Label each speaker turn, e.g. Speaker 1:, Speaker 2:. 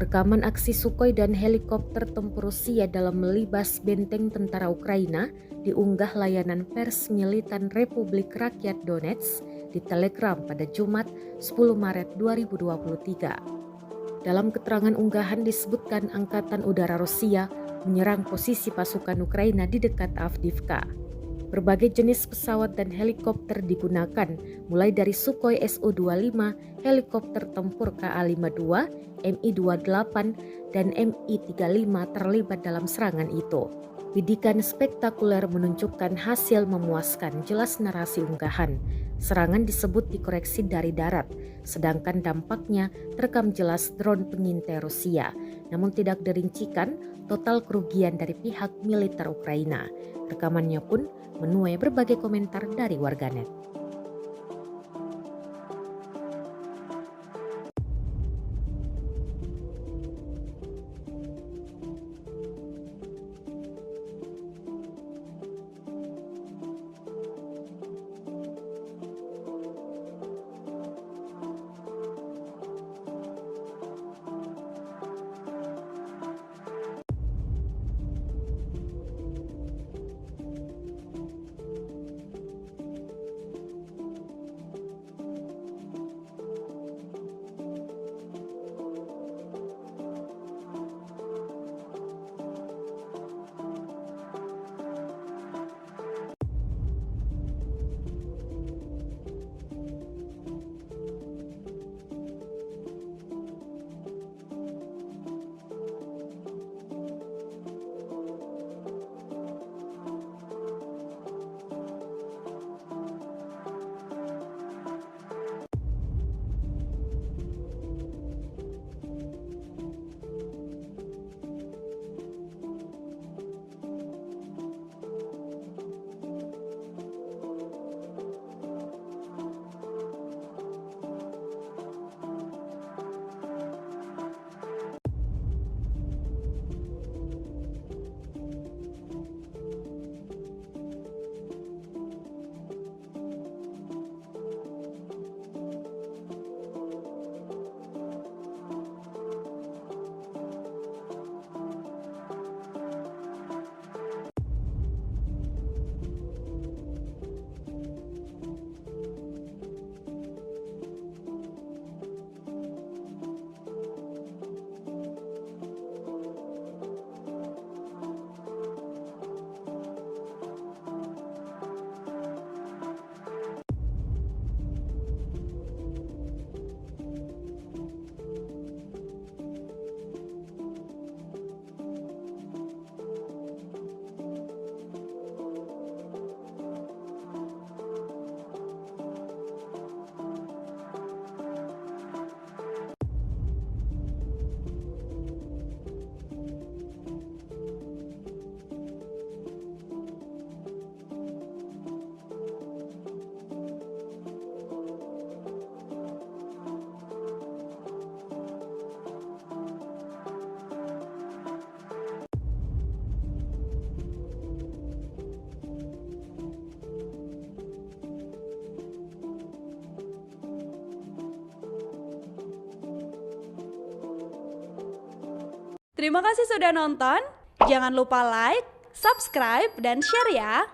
Speaker 1: Rekaman aksi Sukhoi dan helikopter tempur Rusia dalam melibas benteng tentara Ukraina diunggah layanan pers militan Republik Rakyat Donetsk di Telegram pada Jumat 10 Maret 2023. Dalam keterangan unggahan disebutkan Angkatan Udara Rusia menyerang posisi pasukan Ukraina di dekat Avdiivka. Berbagai jenis pesawat dan helikopter digunakan, mulai dari Sukhoi Su-25, helikopter tempur Ka-52, Mi-28, dan Mi-35 terlibat dalam serangan itu. Bidikan spektakuler menunjukkan hasil memuaskan, jelas narasi unggahan. Serangan disebut dikoreksi dari darat, sedangkan dampaknya terekam jelas drone pengintai Rusia, namun tidak dirincikan total kerugian dari pihak militer Ukraina. Rekamannya pun menuai berbagai komentar dari warganet.
Speaker 2: Terima kasih sudah nonton. Jangan lupa like, subscribe, dan share ya.